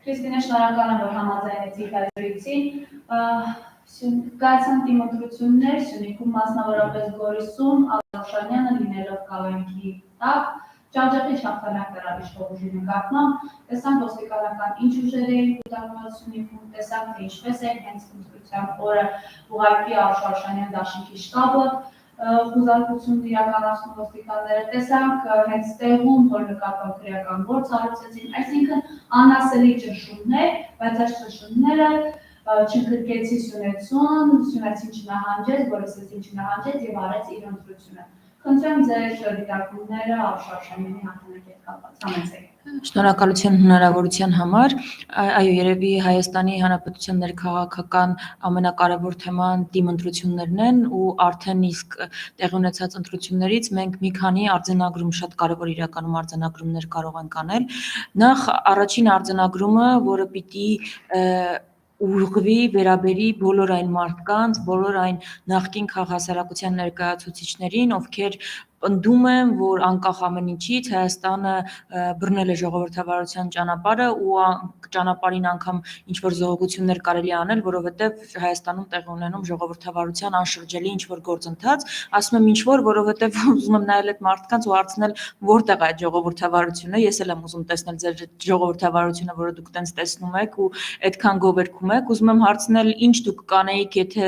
Քրիստինե, շնորհակալ եմ, որ համաձայնեցիք այս զրույցին։ Կայացան դիմադրություններ Սյունիքում, մասնավորապես Գորիսում, Ալաշանյանը լինելով կալանքի տակ, ջախջախի հաղթանակ կրավ իշխող ուժի նկատմամբ, տեսանք ոստիկանական ինչ ուժեր էին կուտակված Սյունիքում, տեսանք թե ինչպես էին հենց ընտրության օրը ուղղակի Ալաշանյան դաշինքի շտաբը խուզարկություն իրականացնում ոստիկանները, տեսանք հենց տեղում, որ նկատվող քրեական գործ հարուցեցին, այսինքն անասելի ճնշումներ, բայց այս ճնշումները չընկրկեցի Սյունեցուն, Սյունեցին չնահանջեց, Գորիսեցին չնահանջեց և արեց իր ընտրությունը։ Խնդրեմ ձեր դիտարկումները Ալաշանյանի հաղթանակի հետ կապված, համեցեք։ Շնորհակալություն հնարավորության համար, այո, երևի Հայաստանի Հանրապետության ներքաղաքական ամենակարևոր թեման դիմընտրություններն են ու արդեն իսկ տեղի ունեցած ընտրություններից մենք մի քանի արձանագրում, շատ կարևոր իրականում արձանագրումներ կարող ենք անել։ Նախ առաջին արձանագրումը, որը պիտի ուղղվի վերաբերի բոլոր այն մարդկանց, բոլոր այն նախկին քաղաքասարակության ներկայացուցիչներին, ովքեր պնդում են, որ անկախ ամեն ինչից Հայաստանը բռնել է ժողովրդավարության ճանապարհը ու ճանապարհին անգամ ինչ-որ զոհողություններ կարելի անել, որովհետև Հայաստանում տեղի ունենում ժողովրդավարության անշրջելի ինչ-որ գործընթաց, ասում եմ ինչ-որ, որովհետև ուզում եմ նայել այդ մարդկանց ու հարցնել, որտեղ է այդ ժողովրդավարությունը, ես էլ եմ ուզում տեսնել ձեր ժողովրդավարությունը, որը դուք տենց տեսնում եք ու այդքան գովերգում եք, ուզում եմ հարցնել, ինչ դուք կանեիք, եթե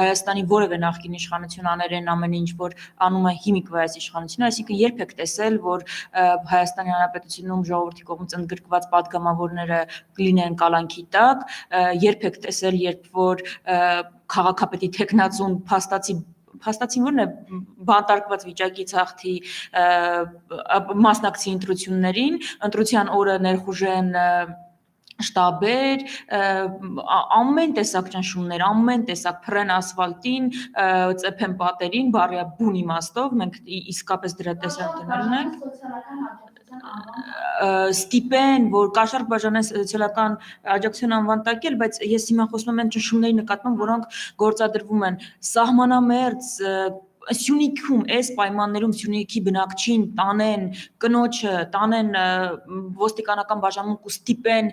Հայաստանի որևէ նախկին իշխանություն աներ այն ամեն ինչ, որ անում է հիմիկվա այս իշխանությունը, այսինքն երբ եք տեսել, որ Հայաստանի Հանրապետությունում ժողովրդի կողմից ընդգրկված падգամավորները կլինեն կալանքի տակ, երբ եք տեսել, երբ որ քաղաքապետի թեկնածուն փաստացին որն է բանտարկված վիճակից հաղթի մասնակցի ընտրություններին, ընտրության օրը ներխուժեն շտաբեր, ամեն տեսակ ճնշումներ, ամեն տեսակ փռեն ասֆալտին, ծեփեն պատերին, բառյա բուն իմաստով, մենք իսկապես դրա տեսանյութեր ունենք, ստիպեն, որ Կաշառք Բաժանյան սոցիալական աջակցություն անվան տակել, բայց ես հիմա խոսում եմ այն ճնշումների նկատմամբ, որոնք գործադրվում են սահմանամերձ Սյունիքում այս պայմաններում Սյունիքի բնակչին տանեն կնոջը, տանեն ոստիկանական բաժանմունք ու ստիպեն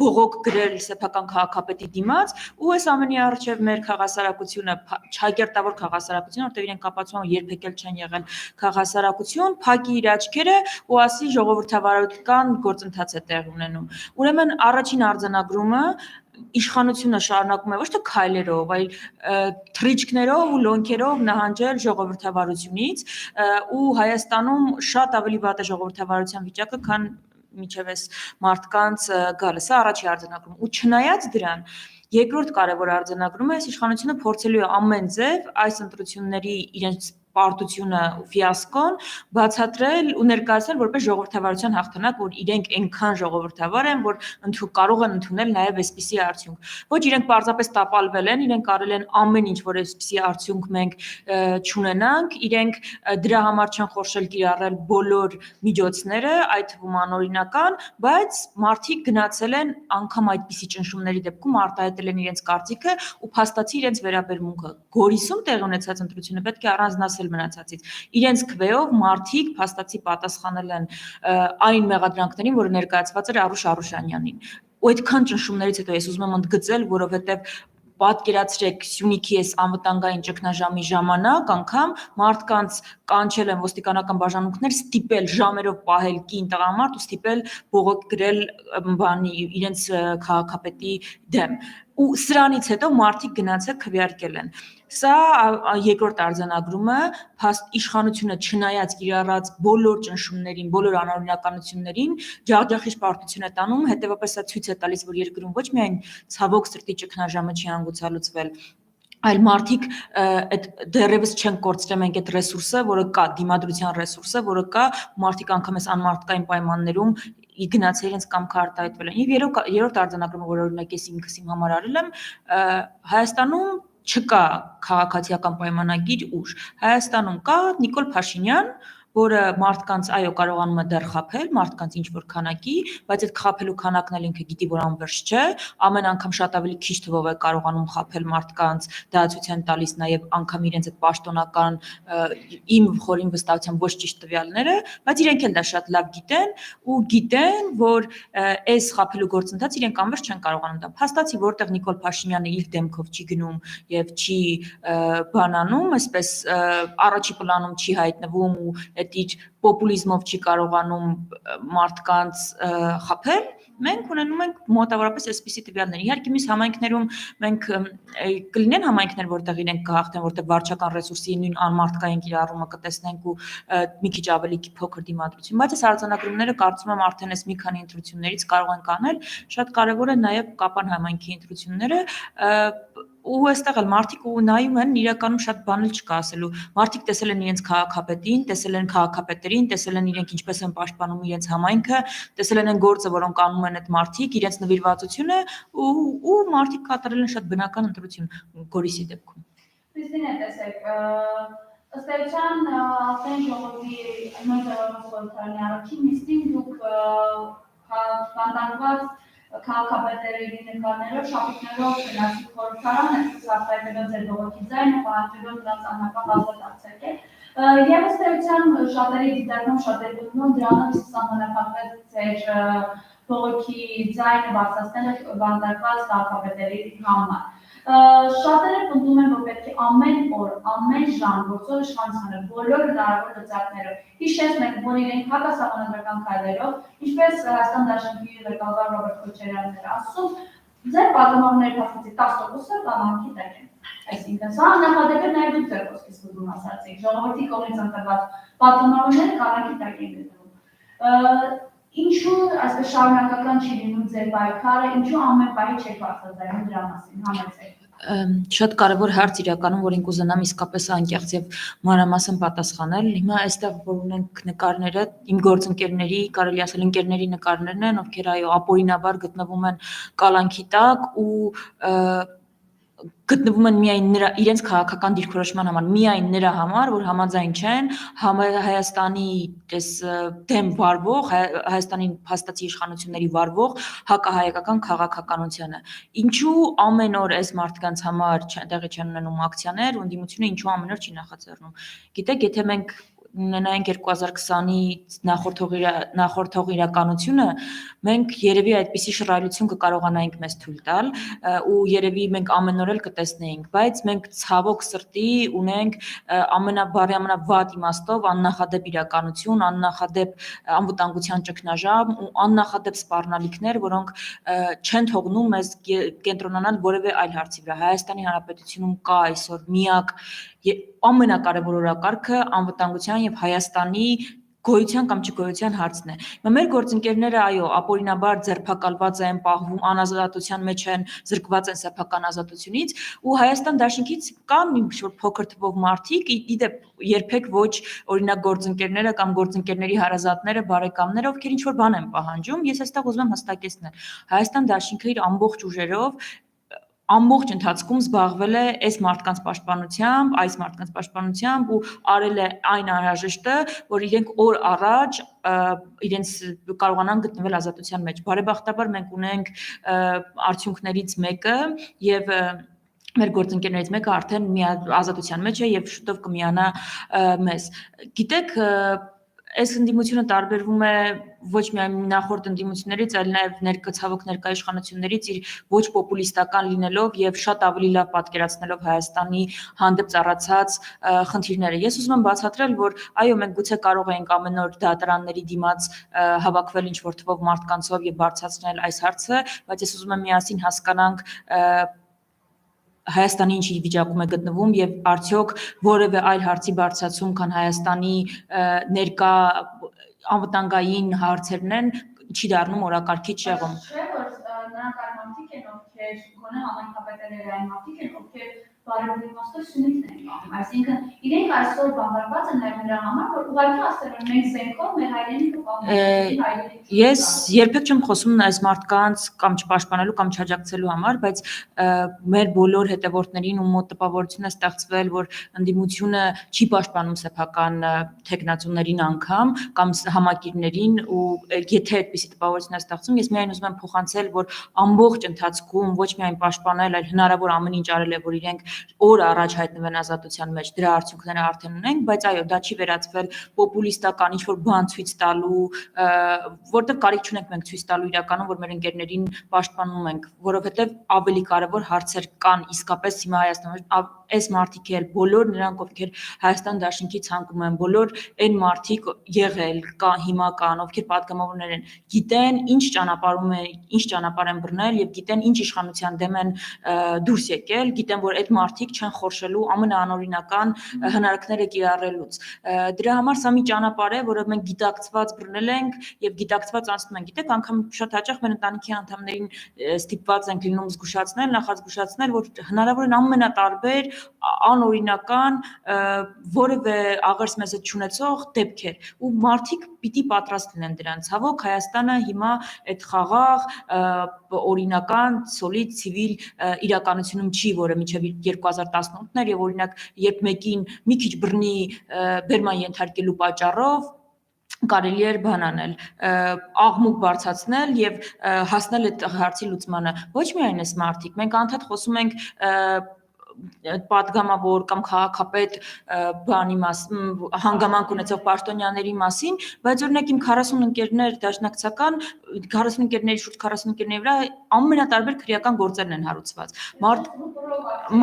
բողոք գրել սեփական քաղաքապետի դիմաց ու այս ամենի առջև մեր քաղաքասարակությունը, չակերտավոր քաղաքասարակությունը, որտեղ իրենք ապացուցում են երբեք էլ չեն եղել քաղաքասարակություն, փակի իր աչքերը ու ասի ժողովրդավարական գործընթաց է տեղի ունենում։ Ուրեմն առաջին արձանագրումը իշխանությունը շարունակում է ոչ թե քայլերով, այլ թռիչքներով ու լոնքերով նահանջել ժողովրդավարությունից ու Հայաստանում շատ ավելի վատ է ժողովրդավարության վիճակը, քան միջև այս մարդկանց գալը։ Սա առաջի արձանագրում։ Ու չնայած դրան, երկրորդ կարևոր արձանագրումը այս իշխանությունը փորձելու է ամեն ձև այս ընտրությունների իրենց պարտությունը ու ֆիասկոն բացատրել ու ներկայացնել որպես ժողովրդավարության հաղթանակ, որ իրենք այնքան ժողովրդավար են, որ կարող են ընդունել նաև այսպիսի արդյունք։ Ոչ, իրենք պարզապես տապալվել են, իրենք արել են ամեն ինչ, որ այսպիսի արդյունք մենք չունենանք, իրենք դրա համար չեն խորշել կիրառել բոլոր միջոցները, այդ թվում անօրինական, բայց մարդիկ գնացել են անգամ այդպիսի ճնշումների դեպքում արտահայտել են իրենց կարծիքը ու փաստացի իրենց վերաբերմունքը։ Գորիսում տեղի ունեցած ընտրությունը պետք է առանձնացնել մնացածից։ Իրենց քվեով մարդիկ փաստացի պատասխանել են այն մեղադրանքներին, որը ներկայացված էր Արուշ Արուշանյանին։ Ու այդքան ճնշումներից հետո ես ուզում եմ ընդգծել, որովհետև պատկերացրեք Սյունիքի այս անվտանգային ճգնաժամի ժամանակ անգամ մարդկանց կանչել են ոստիկանական բաժանմունքներ ստիպել ժամերով պահել կին տղամարդ ու ստիպել բողոք գրել իրենց քաղաքապետի դեմ։ Ու սրանից հետո մարդիկ գնացել քվեարկել են։ Սա երկրորդ արձանագրումը, իշխանությունը չնայած կիրառած բոլոր ճնշումներին, բոլոր անօրինականություններին, ջախջախիչ պարտություն է տանում, հետևաբար սա ցույց է տալիս, որ երկրում ոչ միայն ցավոք սրտի ճգնաժամը չի հանգուցալուծվել, այլ մարդիկ դեռևս չեն կորցրել մենք այդ ռեսուրսը, որը կա, դիմադրության ռեսուրսը, որը կա, մարդիկ անգամ այս անմարդկային պայմաններում գնացել իրենց կամքը արտահայտվել են։ Եվ երրորդ արձանագրումը, որ օրինակ ես ինքս իմ համար արել եմ, Հայաստանում չկա քաղաքացիական պայմանագիր ուժ։ Հայաստանում կա Նիկոլ Փաշինյան, որը մարդկանց այո կարողանում է դեռ խաբել, մարդկանց ինչ որ քանակի, բայց այդ խաբելու քանակն էլ ինքը գիտի, որ անվերջ չէ, ամեն անգամ շատ ավելի քիչ թվով է կարողանում խաբել մարդկանց, դահացության տալիս նաև անգամ իրենց այդ պաշտոնական իմ խորին վստահությամբ ոչ ճիշտ տվյալները, բայց իրենք էլ դա շատ լավ գիտեն ու գիտեն, որ այս խաբելու գործընթաց իրենք անվերջ չեն կարողանում դա փաստացի, որտեղ Նիկոլ Փաշինյանը իր դեմքով չի գնում եւ չի բանանում, այսպես առաջի պլանում չի հայտնվում ու այդ իր պոպուլիզմով չի կարողանում մարդկանց խաբել, մենք ունենում ենք մոտավորապես այսպիսի տվյալներ։ Իհարկե մյուս համայնքներում մենք կլինեն համայնքներ, որտեղ իրենք կհաղթեն, որտեղ վարչական ռեսուրսի նույն անմարդկային կիրառումը կտեսնենք ու մի քիչ ավելի փոքր դիմադրություն, բայց այս արձանագրումները կարծում եմ արդեն այս մի քանի ընտրություններից կարող են կանել, շատ կարևոր է նաև Կապան համայնքի ընտրությունները ու այստեղ էլ մարդիկ ու նայում են իրականում շատ բան էլ չկա ասելու։ Մարդիկ տեսել են իրենց քաղաքապետին, տեսել են քաղաքապետերին, տեսել են իրենք ինչպես են պաշտպանում իրենց համայնքը, տեսել են այն գործը, որոնք անում են այդ մարդիկ, իրենց նվիրվածությունը ու մարդիկ կատարել են շատ բնական ընտրություն Գորիսի դեպքում։ Քրիստինե, տեսեք, ըստ էության Ազգային ժողովի նոր ձևավորված խորհրդարանի առաջին նիստին դուք բանդանված քաղաքապետերի նկարներով, շապիկներով գնացիք խորհրդարան, այսպես արտահայտելով ձեր բողոքի ձայնը, պահանջելով նրանց անհապաղ ազատ արձակել։ Եվ ըստ էության շատերի դիտարկում, շատերի գտնում դրանով սահմանափակվեց ձեր բողոքի ձայնը բարձրացնելը բանդանված քաղաքապետերի համար։ Շատերը պնդում են, որ պետք է ամեն օր, ամեն ժամ գործող իշխանությանը բոլոր հնարավոր լծակներով հիշեցնենք, որ իրենք հակասահմանադրական քայլերով, ինչպես Հայաստան դաշնքի ղեկավար Ռոբերտ Քոչարյանն էր ասում, ձեր պատգամավորների փաստացի 10%-ը կամքի տակ են։ Այսինքն սա նախադեպ է նաև դուք ձեր խոսքից լուծում ասացիք, ժողովրդի կողմից ընտրված պատգամավորները կամքի տակ են գտնվում։ Ինչու այսպես շարունակական չի լինում ձեր պայքարը, ինչու ամեն պահի չեք բացատրում դրա մասին, համեցեք։ Շատ կարևոր հարց իրականում, որին կուզենամ իսկապես անկեղծ եւ մանրամասն պատասխանել։ Հիմա այստեղ որ ունենք նկարները, իմ գործընկերների, կարելի ասել ընկերների նկարներն են, ովքեր այո ապօրինաբար գտնվում են կալանքի տակ ու գտնվում են միայն նրա իրենց քաղաքական դիրքորոշման համար, միայն նրա համար, որ համաձայն չեն Հայաստանի դեմ վարվող, Հայաստանի փաստացի իշխանությունների վարվող հակահայկական քաղաքականությանը։ Ինչու ամեն օր այս մարդկանց համար տեղի չեն ունենում ակցիաներ, ու ընդդիմությունը ինչու ամեն օր չի նախաձեռնում։ Գիտեք, եթե մենք ունենայինք 2020-ի նախորդող իրականությունը, մենք երևի այդպիսի շռայլություն կկարողանայինք մեզ թույլ տալ ու երևի մենք ամեն օր էլ կտեսնեինք, բայց մենք ցավոք սրտի ունենք ամենաբարի ամենավատ իմաստով աննախադեպ իրականություն, աննախադեպ անվտանգության ճգնաժամ ու աննախադեպ սպառնալիքներ, որոնք չեն թողնում մեզ կենտրոնանալ որևէ այլ հարցի վրա։ Հայաստանի Հանրապետությունում կա այսօր միակ ամենակարևոր օրակարգը անվտանգության եւ Հայաստանի գոյության կամ չգոյության հարցն է։ Հիմա մեր գործընկերները այո, ապօրինաբար ձերբակալված են, պահվում անազատության մեջ են, զրկված են սեփական ազատությունից, ու Հայաստան դաշինքից կան ինչ-որ փոքր թվով մարդիկ, իդեպ երբեք ոչ օրինակ գործընկերները կամ գործընկերների հարազատները, բարեկամները, ովքեր ինչ-որ բան են պահանջում, ես այստեղ ուզում եմ հստակեցնել, Հայաստան դաշինքը իր ամբողջ ուժերով ամբողջ ընթացքում զբաղվել է այս մարդկանց պաշտպանությամբ ու արել է այն անհրաժեշտը, որ իրենք օր առաջ իրենց կարողանան գտնվել ազատության մեջ։ Բարեբախտաբար մենք ունենք արդյունքներից մեկը եւ մեր գործընկերներից մեկը արդեն ազատության մեջ է եւ շուտով կմիանա մեզ։ Գիտեք, այս ընդդիմությունը տարբերվում է ոչ միայն նախորդ ընդդիմություններից, այլ նաև ցավոք ներկայ իշխանություններից իր ոչ պոպուլիստական լինելով եւ շատ ավելի լավ պատկերացնելով Հայաստանի հանդեպ ծառացած խնդիրները։ Ես ուզում եմ բացատրել, որ այո, մենք գուցե կարող ենք ամեն օր դատարանների դիմաց հավաքվել ինչ-որ թվով մարդկանցով եւ բարձրացնել այս հարցը, բայց ես ուզում եմ միասին հասկանանք Հայաստանի ինչ վիճակում է գտնվում եւ արդյոք որևէ այլ հարցի բարձրացում, քան Հայաստանի ներկա անվտանգային հարցերն են, չի դառնում օրակարգից շեղում։ Չէ՞ որ նրանք այն մարդիկ են, ովքեր գոնե համայնքապետերը այն մարդիկ են, ովքեր բարևի իմաստով Սյունիքն են կանում։ Այսինքն իրենք այսօր բանտարկված են նաև նրա համար, որ ուղղակի ասել են մենք զենքով մեր հայրենիքը պահպանենք, Ես երբեք չեմ խոսում այս մարդկանց կամ չպաշտպանելու կամ չաջակցելու համար, բայց մեր բոլոր հետևորդներին ում մոտ տպավորություն է ստեղծվել, որ ընդդիմությունը չի պաշտպանում սեփական թեկնածուներին անգամ կամ համակիրներին ու եթե այդպիսի տպավորություն է ստեղծում, ես միայն ուզում եմ փոխանցել, որ ամբողջ ընթացքում ոչ միայն պաշտպանել, այլ հնարավոր ամեն ինչ արել է, որ իրենք օր առաջ հայտնվեն ազատության մեջ, դրա արդյունքները արդեն ունենք, բայց այո, դա չի վերածվել պոպուլիստական ինչ-որ բան ցույց տալու, որտեղ կարիք չունենք մենք ցույց տալու իրականում, որ մեր ընկերներին պաշտպանում ենք, որովհետև ավելի կարևոր հարցեր կան իսկապես հիմա Հայաստանում, այս մարդիկ էլ բոլոր նրանք, ովքեր Հայաստան դաշինքի ցանկում են, բոլոր այն մարդիկ եղել, հիմա կան, ովքեր պատգամավորներ են, գիտեն ինչ ճանապարհ են բռնել եւ գիտեն ինչ իշխանության դեմ են դուրս եկել, գիտեն, որ այդ մարդիկ չեն խորշելու ամենաանօրինական հնարքները կիրառելուց։ Դրա համար սա մի ճանապարհ է, որը մենք գիտակցված բռնել ենք եւ գիտակցված անցնում ենք։ Գիտեք, անգամ շատ հաճախ մեր ընտանիքի անդամներին ստիպված ենք լինում զգուշացնել, նախազգուշացնել, որ հնարավոր են ամենատարբեր անօրինական որևէ աղերս մեզ հետ չունեցող դեպքեր ու մարդիկ պիտի պատրաստ լինեն դրան։ Ցավոք Հայաստանը հիմա այդ խաղաղ օրինական սոլիդ ցիվիլ իրականությունում չի, որը մինչև 2018-ն էր եւ օրինակ երբ մեկին մի քիչ բռնի բերման ենթարկելու պատճառով կարելի էր բան անել, աղմուկ բարձրացնել եւ հասնել այդ հարցի լուծմանը։ Ոչ միայն այս մարդիկ, մենք անդադ խոսում ենք պատգամավոր կամ քաղաքապետ բանի մասին, հանգամանք ունեցող պաշտոնյաների մասին, բայց օրինակ իմ 40 ընկերներ դաշնակցական, 40 ընկերների շուրջ 40 ընկերների վրա ամենատարբեր քրեական գործերն են հարուցված։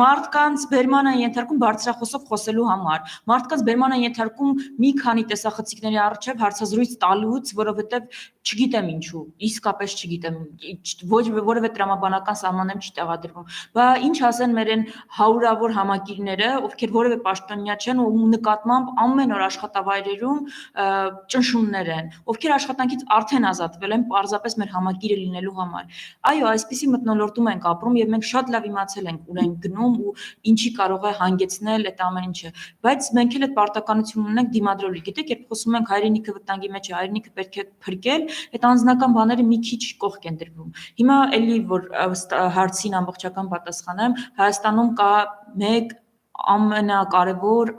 Մարդկանց բերման են ենթարկում բարձրախոսով խոսելու համար, մարդկանց բերման են ենթարկում մի քանի տեսախցիկների առջև հարցազրույց տալուց, որովհետև չգիտեմ ինչու, իսկապես չգիտեմ, որևէ տրամաբանական սահմաններում չի տեղադրվում։ Բա ինչ ասեն մեր այն հարյուրավոր համակիրները, ովքեր որևէ պաշտոնյա չեն ու նկատմամբ ամեն օր աշխատավայրերում ճնշումներ են, ովքեր աշխատանքից արդեն ազատվել են պարզապես մեր համակիրը լինելու համար։ Այո, այսպիսի մթնոլորտում ենք ապրում եւ մենք շատ լավ իմացել ենք ուր ենք գնում ու ինչի կարող է հանգեցնել այդ ամեն ինչը, բայց մենք էլ այդ պարտականությունն ունենք դիմադրելու։ Գիտեք, երբ խոսում ենք հայրենիքը վտանգի մեջ է, հայրենիքը պետք է փրկել, այդ անձնական բաները մի քիչ կողք են դրվում։ Հիմա էլի որ հարցին ամբողջական պատասխանեմ, Հայաստանում կա մեկ ամենակարևոր,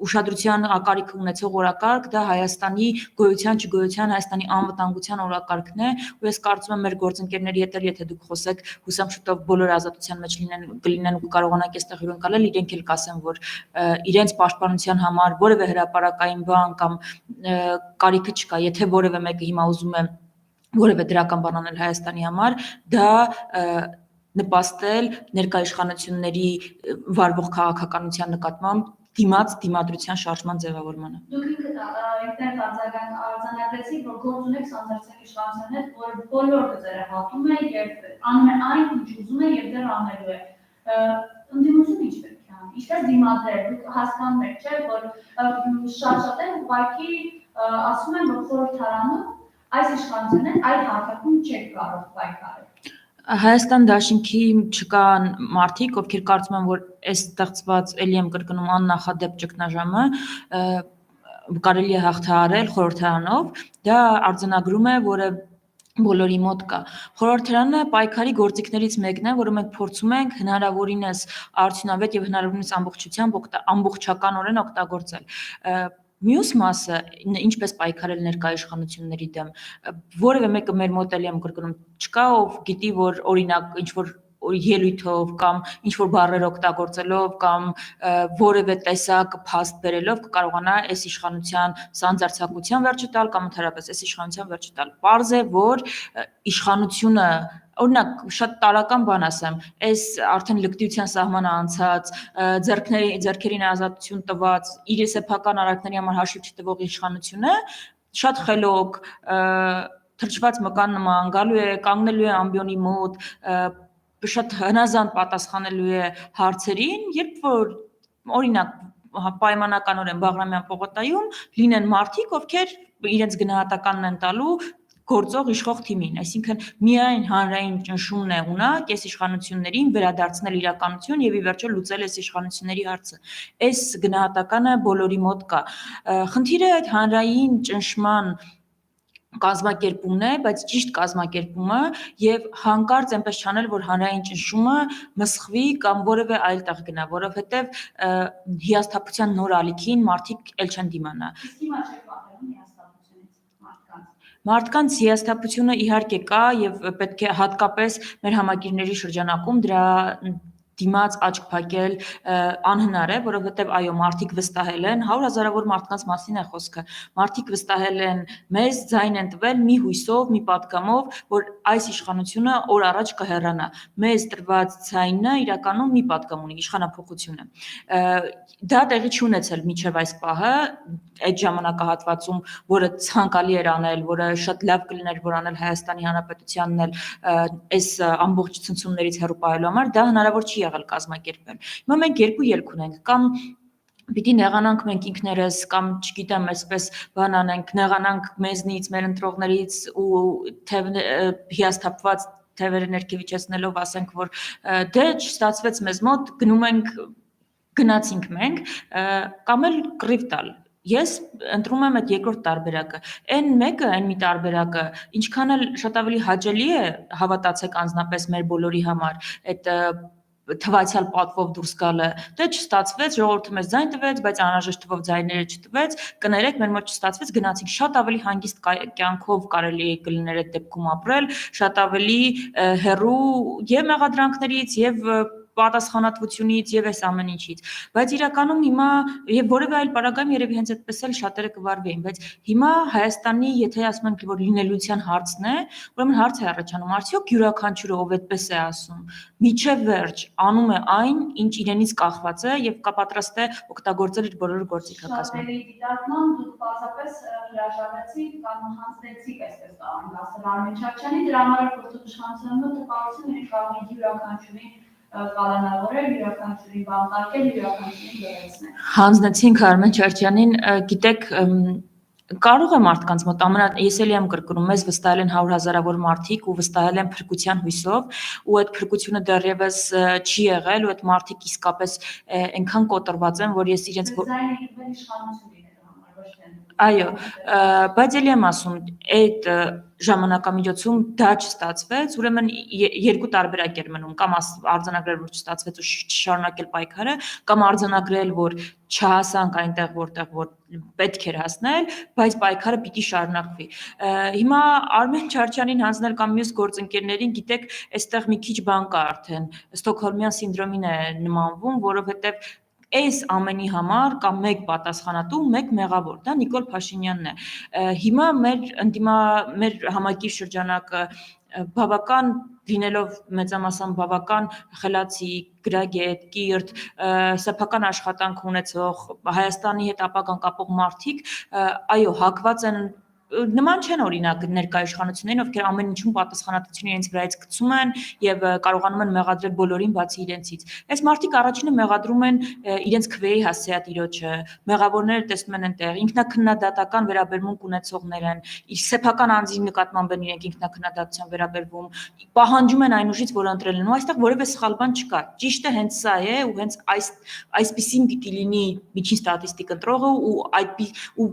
ուշադրության ակարիք ունեցող օրակարգ, դա Հայաստանի գոյության, չգոյության, Հայաստանի անվտանգության օրակարգն է, ու ես կարծում եմ մեր գործընկերների հետ էլ եթե դուք խոսեք, հուսամ շուտով բոլոր ազատության մեջ կլինեն ու կարողանանք այստեղ հյուրընկալել, իրենք էլ կասեն, որ իրենց պաշտպանության համար որևէ հրապարակային բան կամ կարիքը չկա, եթե որևէ մեկը հիմա ուզում է որևէ դրական բան անել Հայաստանի համար, դա նպաստել ներկա իշխանությունների վարվող քաղաքականության նկատմամբ դիմադրության շարժման ձևավորմանը։ Դուք ինքդ արձանագրեցիք, որ գործ ունեք սանձարցակ իշխանության հետ, որ բոլոր գծերը հատում է եւ անում է այն, ինչ ուզում է եւ դեռ անելու է։ Ընդդիմությունը ինչ պետք է անի։ Ինչպես դիմադրել, դուք հասկանում եք, չէ՞, որ շատ են ուղղակի ասում են, որ խորհրդարանում այս իշխանությունն են այդ հարթակում չեք կարող պայքարել։ Հայաստան դաշինքի չկան մարդիկ, ովքեր կարծում են, որ այս ստեղծված էլի եմ կրկնում աննախադեպ ճգնաժամը կարելի է հաղթահարել խորհրդարանով, դա արձանագրում է, որը բոլորի մոտ կա։ Խորհրդարանը պայքարի գործիքներից մեկն է, որը մենք փորձում ենք հնարավորինս արդյունավետ եւ հնարավորինս ամբողջականորեն օգտագործել։ Մյուս մասը, ինչպես պայքարել ներկա իշխանությունների դեմ, որևէ մեկը մեր մոտ էլ եմ կրկնում չկա, ով գիտի, որ օրինակ ինչ-որ ելույթով կամ ինչ-որ բառեր օգտագործելով կամ որևէ տեսակ փաստ բերելով կկարողանա այս իշխանության սանձարձակության վերջը տալ կամ ընդհանրապես այս իշխանության վերջը տալ։ Պարզ է, որ իշխանությունը օրինակ շատ տարական բան ասեմ, այս արդեն լկտիության սահմանը անցած, ձեռքերին ազատություն տված, իր սեփական արարքների համար հաշիվ չտվող իշխանությունը շատ խելոք, թրջված մկան նման գալու է, կանգնելու է ամբիոնի մոտ, շատ հնազանդ պատասխանելու է հարցերին, երբ որ օրինակ պայմանականորեն Բաղրամյան պողոտայում լինեն մարդիկ, ովքեր իրենց գնահատականն են տալու գործող իշխող թիմին, այսինքն միայն հանրային ճնշումն է ունակ այս իշխանություններին վերադարձնել իրականություն եւ ի վերջո լուծել այս իշխանությունների հարցը։ Այս գնահատականը բոլորի մոտ կա։ Խնդիրը այդ հանրային ճնշման կազմակերպումն է, բայց ճիշտ կազմակերպումը եւ հանկարծ այնպես չանել, որ հանրային ճնշումը մսխվի կամ որևէ այլ տեղ գնա, որովհետեւ հիասթափության նոր ալիքին մարդիկ ել չեն դիմանա։ Իսկ հիմա չեք պատերում հիասթափությունից մարդկանց։ Մարդկանց հիասթափությունը իհարկե կա եւ պետք է հատկապես մեր համակիրների շրջանակում դրա դիմաց աչք փակել անհնար է, որովհետև այո, մարդիկ վստահել են, 100,000-ավոր մարդկանց մասին է խոսքը։ Մարդիկ վստահել են մեզ, ձայն են տվել մի հույսով, մի պատգամով, որ այս իշխանությունը օր առաջ կհեռանա։ Մեզ տրված ձայնը իրականում մի պատգամ ունի, իշխանափոխությունը։ Դա տեղի չի ունեցել մինչև այս պահը, այդ ժամանակահատվածում, որը ցանկալի էր անել, որը շատ լավ կլիներ, որ անել Հայաստանի Հանրապետությանն էլ այս ամբողջ ցնցումներից հեռու պահելու համար, դա հնարավոր չի եղել կազմակերպել։ Հիմա մենք երկու ելք ունենք, կամ պիտի նեղանանք մենք ինքներս, կամ չգիտեմ, այսպես բան անենք, նեղանանք մեզնից, մեր ընտրողներից ու հիասթափված թևերը ներքևիչեցնելով ասենք, որ դե չստացվեց մեզ մոտ, գնացինք մենք, կամ էլ կռիվ տալ։ Ես ընտրում եմ այդ երկրորդ տարբերակը։ Այն մեկը, այն մի տարբերակը, ինչքան էլ շատ ավելի հաճելի է, հավատացեք անձնապես մեր բոլորի համար, այդ թվացial պատվով դուրս գալը, դե չստացվեց, ժողովուրդը մեզ ձայն տվեց, բայց անհրաժեշտ թվով ձայները չտվեց, կներեք, մեր մոտ չստացվեց, գնացինք, շատ ավելի հանգիստ կյանքով կարելի է կլիներ այդ դեպքում ապրել, շատ ավելի հեռու եւ մեղադրանքներից եւ պատասխանատվությունից եւ այս ամեն ինչից, բայց իրականում հիմա եւ որևէ այլ պարագայում երևի հենց այդպես էլ շատերը կվարվեին, բայց հիմա Հայաստանի, եթե ասում ենք, որ լինելիության հարցն է, ուրեմն հարց է առաջանում, արդյոք յուրաքանչյուրը ով այդպես է ասում, միջև վերջ անում է այն, ինչ իրենից կախված է եւ կա պատրաստ է օգտագործել իր բոլոր գործիքակազմը։ Շատերի դիտարկման դուք պարզապես հրաժարվեցիք կամ հանձնեցիք, այսպես կարող ասել, Արմեն Չարչյանին, դրա համար որ իշխանությունը տպավորություն ունի կարող յուրաքանչյուրին կալանավորել, յուրաքանչյուրին բանտարկել, յուրաքանչյուրին գերեցնել։ Հանձնեցինք Արմեն Չարչյանին, գիտեք, կարող է մարդկանց մոտ ես էլի եմ կրկնում, մեզ վստահել են 100,000-ավոր մարդիկ ու վստահել են փրկության հույսով, ու այդ փրկությունը դեռևս չի եղել, ու այդ մարդիկ իսկապես այնքան կոտրված են, որ ես իրենց Ձայնը իբր իշխանություն լինելու համար, ոչ թե Այո, բայց էլի եմ ասում, այդ ժամանակամիջոցում դա չստացվեց, ուրեմն երկու տարբերակ էր մնում, կամ արձանագրել, որ չստացվեց ու չշարունակել պայքարը, կամ արձանագրել, որ չհասանք այնտեղ, որտեղ պետք էր հասնել, բայց պայքարը պիտի շարունակվի։ Հիմա Արմեն Չարչյանին հանձնել կամ մյուս գործընկերներին, գիտեք, այստեղ մի քիչ բան կա արդեն, Ստոկհոլմյան սինդրոմին է նմանվում, որովհետև այս ամենի համար կա մեկ պատասխանատու, մեկ մեղավոր, դա Նիկոլ Փաշինյանն է։ Հիմա մեր համակիր շրջանակը բավական լինելով մեծամասամբ բավական խելացի, գրագետ, կիրթ, սեփական աշխատանք ունեցող, Հայաստանի հետ ապագան կապող մարդիկ, այո, հակված են նման չեն օրինակ ներկայ իշխանություններին, ովքեր ամեն ինչում պատասխանատվությունը իրենց վրայից գցում են եւ կարողանում են մեղադրել բոլորին բացի իրենցից։ Այս մարդիկ առաջինը մեղադրում են իրենց քվեի հասցեատիրոջը, մեղավորները տեսնում են այնտեղ, ինքնակնդատական վերաբերմունք ունեցողներ են, սեփական անձի նկատմամբ են իրենք ինքնակնդատության վերաբերվում, պահանջում են այն ուժից, որ ընտրել են, ու այստեղ որևէ սխալ բան չկա։ Ճիշտը հենց սա է, ու հենց այսպիսին պիտի լինի միջին ստատիստիկ ընտրողը ու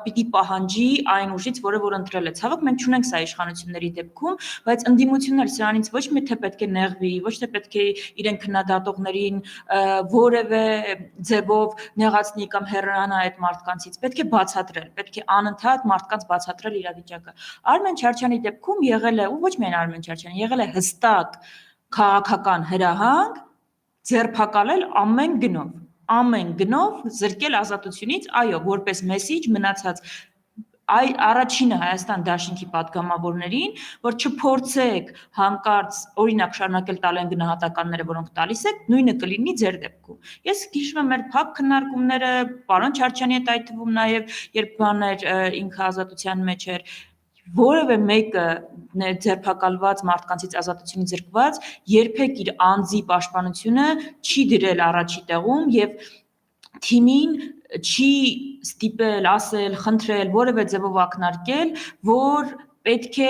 պիտի պահանջի այն ուժից, որը որ ընտրել է։ Ցավոք մենք չունենք սա իշխանությունների դեպքում, բայց ընդդիմությունն էլ սրանից ոչ թե պետք է նեղվի, ոչ թե պետք է իրեն քննադատողներին որևէ ձևով նեղացնի կամ հեռանա այդ մարդկանցից, պետք է բացատրել, պետք է անընդհատ մարդկանց բացատրել իրավիճակը։ Արմեն Չարչյանի դեպքում եղել է, ու ոչ միայն Արմեն Չարչյանը, եղել է հստակ քաղաքական հրահանգ ձերբակալել ամեն գնով զրկել ազատությունից, այո, որպես մեսիջ մնացած առաջինը Հայաստան Դաշինքի պատգամավորներին, որ չփորձեք հանկարծ օրինակ շարունակել տալ են գնահատականները, որոնք տալիս եք, նույնը կլինի ձեր դեպքում։ Ես հիշում եմ մեր փակ քննարկումները, պարոն Չարչյանի հետ այդ թվում նաև երբ բաներ ինքը ազատության մեջ էր, որևէ մեկը ձերբակալված մարդկանցից ազատությունից զրկված երբեք իր անձի պաշտպանությունը չի դրել առաջի տեղում եւ թիմին չի ստիպել, ասել, խնդրել, որևէ ձևով ակնարկել, որ պետք է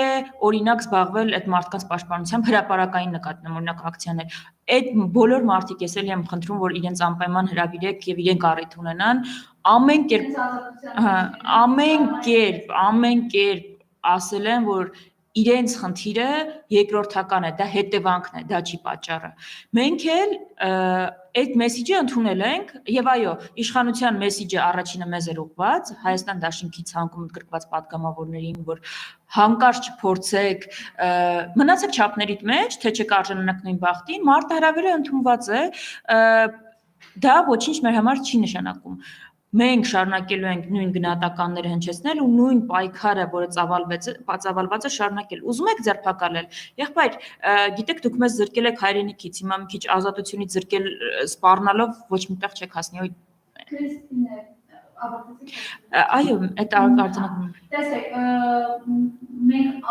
օրինակ զբաղվել այդ մարդկանց պաշտպանությամբ հրապարակային նկատմամբ օրինակ ակցիաներ այդ բոլոր մարդիկ ես էլ եմ խնդրում որ իրենց անպայման հրավիրեք եւ իրենք առիթ ունենան ամեն կերպ ասել են որ իրենց խնդիրը երկրորդական է դա հետևանքն է դա չի պատճառը մենք էլ այդ մեսիջը ընդունել ենք եւ այո իշխանության մեսիջը առաջինը մեզ էր ուղղված Հայաստան Դաշնքի ցանկում ընդգրկված падգամավորներին որ հանկարծ չփորձեք մնացեք չափներիդ մեջ թե չեք արժանանակ նույն բախտին մարտահրավերը ընդունված է դա ոչինչ մեր համար չի նշանակում մենք շարունակելու ենք նույն գնահատականները հնչեցնել ու նույն պայքարը, որը ծավալված է շարունակել։ Ուզում եք ձերբակալել։ Եղբայր, գիտեք, դուք մեզ զրկել եք հայրենիքից, հիմա մի քիչ ազատությունից զրկել սպառնալով ոչ միտեղ չեք հասնի։ Քրիստինե, այո, այդ արձանագրում։ Տեսեք, մենք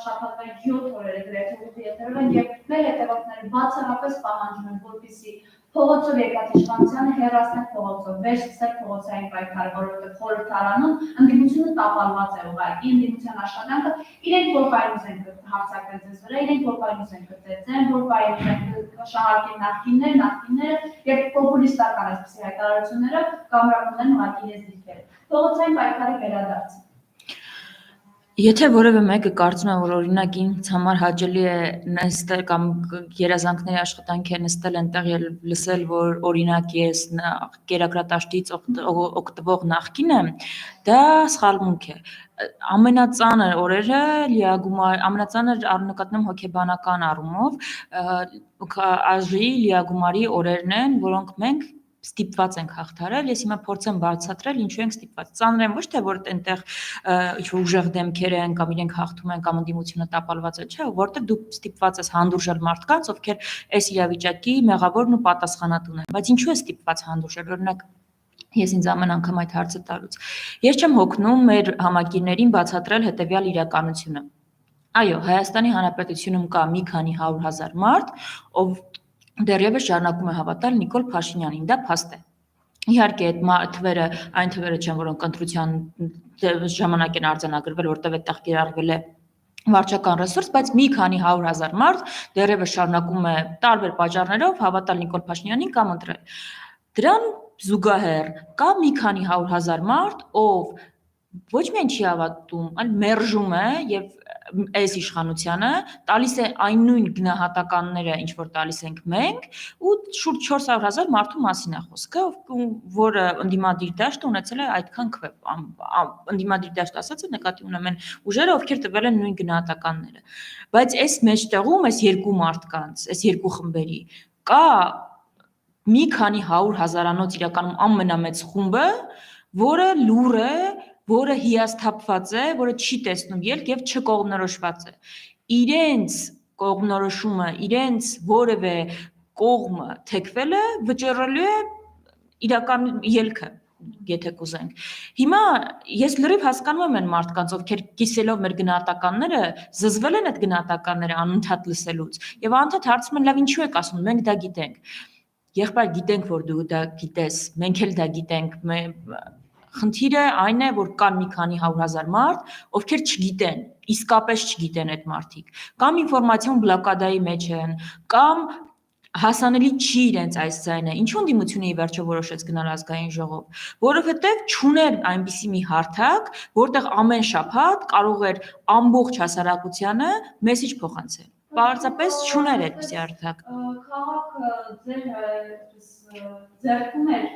շաբաթվա 7 օրերը գրեթե ուղղի եթերով են եւ մեր հետևորդները բացառապես պահանջում են, որպեսզի փողոցով եկած իշխանությանը հեռացնել փողոցով, վերցնել փողոցային պայքարը, որովհետև խորհրդարանում ընդդիմությունը տապալված է ուղղակի, ընդդիմության աշխատանքը իրենք որ կարողուց են հարձակվել ձեզ վրա, իրենք որ կարողուց են կծեցեն, որ կարողուց են շահարկել նախկինները եւ պոպուլիստական այսպիսի հայտարարությունները կամրապնդեն ուղղակի իրենց դիրքերը։ Փողոցային պայքարի վերադարձ Եթե որևէ մեկը կարծում է, որ օրինակ ինձ համար հաճելի է նստել կամ երազանքների աշխատանք է նստել այնտեղ եւ լսել, որ օրինակ ես կերակրատաշտից օգտվող նախկին եմ, դա սխալմունք է։ Ամենածանր օրերը ամենածանր նկատմամբ հոգեբանական առումով ԱԺ-ի լիագումարի օրերն են, որոնք մենք ստիպված ենք հաղթարել, ես հիմա փորձեմ բացատրել ինչու ենք ստիպված։ Ծանր են ոչ թե որ այնտեղ ինչ-որ ուժեղ դեմքեր են կամ իրենք հաղթում են կամ ընդդիմությունը տապալված է, չէ, որտեղ դու ստիպված ես հանդուրժել մարդկանց, ովքեր այս իրավիճակի մեղավորն ու պատասխանատուն են։ Բայց ինչու է ստիպված հանդուրժել, օրինակ ես ինձ ամեն անգամ այդ հարցը տալուց։ Ես չեմ հոգնում մեր համակիրներին բացատրել հետևյալ իրականությունը։ Այո, Հայաստանի Հանրապետությունում կա մի քանի 100,000 մարդ, ով դեռևս շարունակում է հավատալ Նիկոլ Փաշինյանին, դա փաստ է։ Իհարկե այդ թվերը, այն թվերը չեն, որոնք ընտրության ժամանակ են արձանագրվել, որտեղ այդտեղ կիրառվել է վարչական ռեսուրս, բայց մի քանի 100,000 մարդ դեռևս շարունակում է տարբեր պատճառներով հավատալ Նիկոլ Փաշինյանին կամ ընտրել։ Դրան զուգահեռ կա մի քանի 100,000 մարդ, ով ոչ միայն չի հավատում, այլ մերժում է եւ այս իշխանությանը տալիս է այն նույն գնահատականները, ինչ որ տալիս ենք մենք, ու շուրջ 400,000 մարդու մասին է խոսքը, որը ընդդիմադիր դաշտը ունեցել է այդքան քվե։ Ընդդիմադիր դաշտ ասածը նկատի ունեմ են ուժերը, ովքեր տվել են նույն գնահատականները։ Բայց այս մեջտեղում, այս երկու մարդկանց, այս երկու խմբերի կա մի քանի 100,000-անոց իրականում ամենամեծ խումբը, որը լուր է, որը հիասթափված է, որը չի տեսնում ելք եւ չկողմնորոշված է։ Իրենց կողմնորոշումը, իրենց որևէ կողմը թեքվելը վճռելու է իրական ելքը, եթե կուզենք։ Հիմա ես լրիվ հասկանում եմ այն մարդկանց, ովքեր կիսելով մեր գնահատականները, զզվել են այդ գնահատականները անընդհատ լսելուց եւ անընդհատ հարցում են, լավ ինչու եք ասում, մենք դա գիտենք։ Եղբայր գիտենք, որ դու դա գիտես, մենք էլ դա գիտենք։ Խնդիրը այն է, որ կան մի քանի 100,000 մարդ, ովքեր չգիտեն, իսկապես չգիտեն այդ մարդիկ, կամ ինֆորմացիոն բլոկադայի մեջ են, կամ հասանելի չի իրենց այս ձայնը։ Ինչու ընդդիմությունը ի վերջո որոշեց գնալ ազգային ժողով, որովհետև չուներ այնպիսի մի հարթակ, որտեղ ամեն շաբաթ կարող էր ամբողջ հասարակությանը մեսիջ փոխանցել։ Պարզապես չուներ այդպիսի հարթակ։ Քաղաքը ձեռքում էր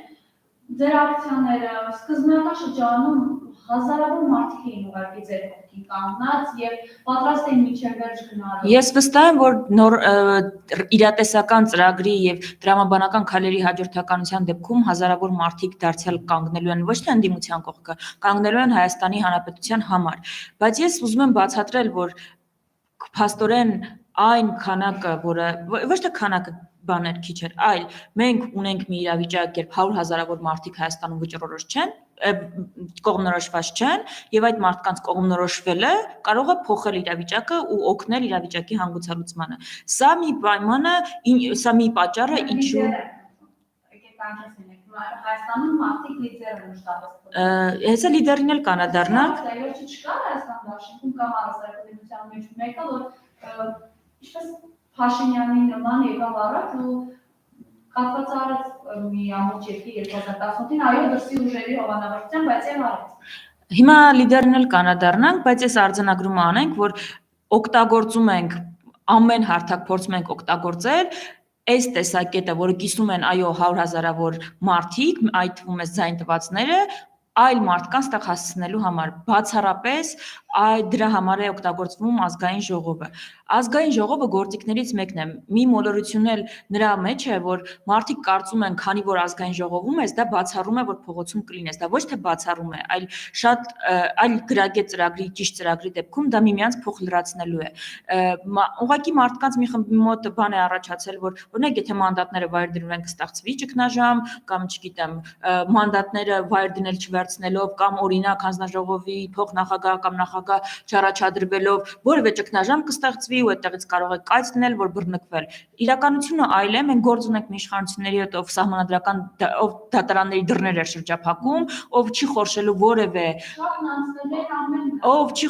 ձեր ակցիաները սկզբնական շրջանում հազարավոր մարդիկ էին ուղղակի ձեր կողքին կանգնած եւ պատրաստ էին մինչև վերջ գնալու։ Ես վստահ եմ, որ նոր իրատեսական ծրագրի եւ դրամաբանական քայլերի հաջորդականության դեպքում հազարավոր մարդիկ դարձյալ կանգնելու են ոչ թե ընդդիմության կողքը, կանգնելու են Հայաստանի Հանրապետության համար։ Բայց ես ուզում եմ բացատրել, որ փաստորեն այն քանակը, որը ոչ թե քանակը բաներ քիչ էր, այլ մենք ունենք մի իրավիճակ, երբ 100,000-ավոր մարդիկ Հայաստանում վճռորոշ չեն, կողմնորոշված չեն, եւ այդ մարդկանց կողմնորոշվելը կարող է փոխել իրավիճակը ու օգնել իրավիճակի հանգուցալուծմանը։ Սա մի պայմանը, սա մի պատճառը, ինչու Հայաստանում մարդիկ լիդեր են մշտապես։ Հեսա լիդերին էլ կանադառնալ։ Վերջի չկար Հայաստան դաշինքում կամ առասարակության մեջ մեկը, որ ինչպես Փաշինյանի նման եկավ առաջ ու կապված արած մի ամոթ երկի 2018-ին այո դրսի ուժերի հովանավորության, բայց եւ արեց։ Հիմա լիդերին էլ կանադառնանք, բայց այս արձանագրումը անենք, որ օգտագործում ենք ամեն հարթակ փորձում ենք օգտագործել այս տեսակետը, որը կիսում են այո 100,000-ավոր մարդիկ, այդ թվում էս ձայն տվածները, այլ մարդկանց տեղ հասցնելու համար բացառապես դրա համար է օգտագործվում ազգային ժողովը։ Ազգային ժողովը գործիքներից մեկն է։ Մի մոլորություն էլ նրա մեջ է, որ մարդիկ կարծում են, քանի որ ազգային ժողովում ես, դա բացառում է, որ փողոցում կլինես։ Դա ոչ թե բացառում է, այլ շատ այլ գրագետ ծրագրի, ճիշտ ծրագրի դեպքում դա միմյանց փոխ լրացնելու է։ Ուղղակի մարդկանց մի խմբի մոտ բան է առաջացել, որ օրինակ եթե մանդատները վայր դրվեն կստեղծվի ճգնաժամ, կամ չգիտեմ, մանդատները վայր դնել չվերցնելով կամ օրինակ հանձնաժողովի փոխնախագահ կամ նախագահ չառաջադրվելով որևէ ճգնաժամ կստեղծվի ու այդտեղից կարող է կայծ դնել, որ բռնկվել։ Իրականությունը այլ է, մենք գործ ունենք մի իշխանությունների հետ, ով սահմանադրական ով դատարանների դռներ էր շրջափակում, ով չի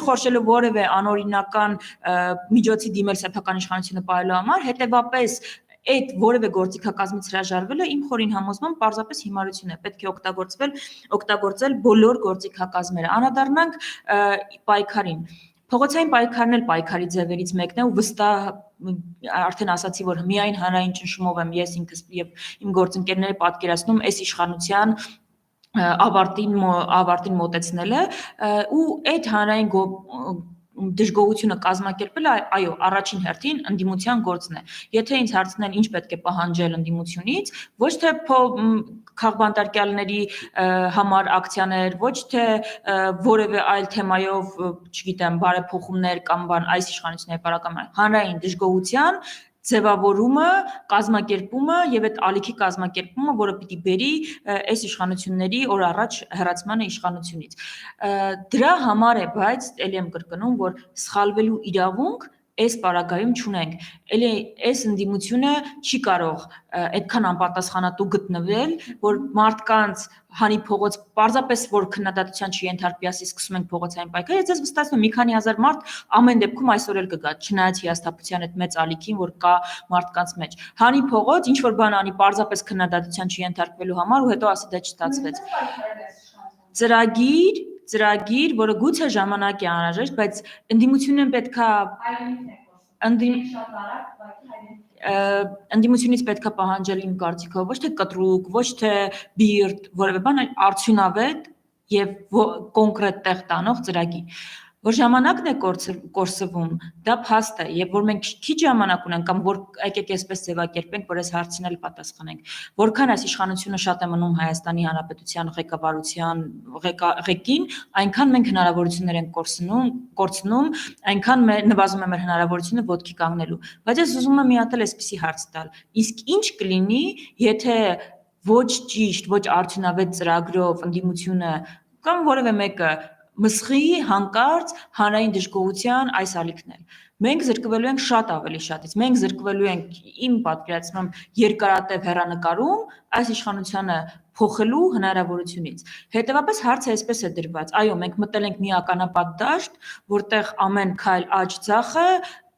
խորշելու որևէ անօրինական միջոցի դիմել սեփական իշխանությունը պահելու համար, հետևապես այդ որևէ գործիքակազմից հրաժարվելը իմ խորին համոզմամբ պարզապես հիմարություն է, պետք է օգտագործել բոլոր գործիքակազմերը։ Անդրադառնանք պայքարին։ Փողոցային պայքարն էլ պայքարի ձևերից մեկն է ու վստահ արդեն ասացի, որ միայն հանրային ճնշումով եմ ես ինքս եւ իմ գործընկերները պատկերացնում այս իշխանության ավարտին մոտեցնելը ու այդ հանրային դժգոհությունը կազմակերպելը այո առաջին հերթին ընդդիմության գործն է։ Եթե ինձ հարցնեն ինչ պետք է պահանջել ընդդիմությունից, ոչ թե քաղբանտարկյալների համար ակցիաներ, ոչ թե որևէ այլ թեմայով, չգիտեմ, բարեփոխումներ կամ բան այս իշխանությունների բարակամ, հանրային դժգոհության ձևավորումը, կազմակերպումը եւ այդ ալիքի կազմակերպումը, որը պիտի բերի այս իշխանությունների օր առաջ հեռացմանը իշխանությունից։ Դրա համար է, բայց ելի եմ կրկնում, որ սխալվելու իրավունք այս պարագայում չունենք։ Էլի այս ընդդիմությունը չի կարող այդքան անպատասխանատու գտնվել, որ մարդկանց հանի փողոց պարզապես որ քննադատության չի ենթարկվի, ասի սկսում ենք փողոցային պայքար, ես ձեզ վստահեցնում եմ մի քանի հազար մարդ ամեն դեպքում այսօր էլ կգա, չնայած հիասթափության այդ մեծ ալիքին, որ կա մարդկանց մեջ։ Հանի փողոց ինչ որ բան անի պարզապես քննադատության չի ենթարկվելու համար ու հետո ասի դա չստացվեց։ Ծրագիր, որը գուցե ժամանակ է անհրաժեշտ, բայց ընդդիմությունն պետքա ընդդիմությունից պետքա պահանջել իմ կարծիքով ոչ թե կտրուկ, ոչ թե բիրտ, որևէ բան, այլ արդյունավետ եւ կոնկրետ տեղ տանող ծրագիր։ Որ ժամանակն է կորսվում, դա փաստ է, եւ որ մենք քիչ ժամանակ ունենք կամ որ եկեք այսպես ձևակերպենք, որ այս հարցին էլ պատասխանենք։ Որքան այս իշխանությունը շատ է մնում Հայաստանի Հանրապետության ղեկավարության ղեկին, այնքան մենք հնարավորություններ ենք կորցնում, այնքան նվազում է մեր հնարավորությունը ոտքի կանգնելու։ Բայց ես ուզում եմ մի հատ էլ այսպիսի հարց տալ. իսկ ինչ կլինի, եթե ոչ ճիշտ, ոչ արդյունավետ ծրագրով ընդդիմությունը կամ որևէ մեկը մսխի հանկարծ հանրային դժգոհության այս ալիքն է։ Մենք զրկվելու ենք շատ ավելի շատից։ Մենք զրկվելու ենք իմ պատկերացմամբ երկարատև հեռանկարում այս իշխանությանը փոխելու հնարավորությունից։ Հետևաբար հարցը այսպես է դրված. այո, մենք մտել ենք մի ականապատ դաշտ, որտեղ ամեն քայլ աջ ձախը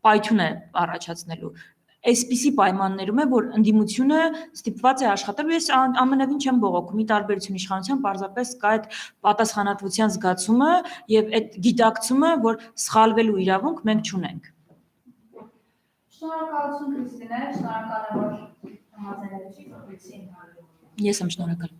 պայթյուն է առաջացնելու։ Այսպիսի պայմաններում է, որ ընդդիմությունը ստիպված է աշխատել, ես ամենևին չեմ բողոքում, ի տարբերություն իշխանության, պարզապես կա այդ պատասխանատվության զգացումը եւ այդ գիտակցումը, որ սխալվելու իրավունք մենք չունենք։ Շնորհակալություն Քրիստինե, շնորհակալ եմ որ համաձայնեցիք։ Ես եմ շնորհակալ։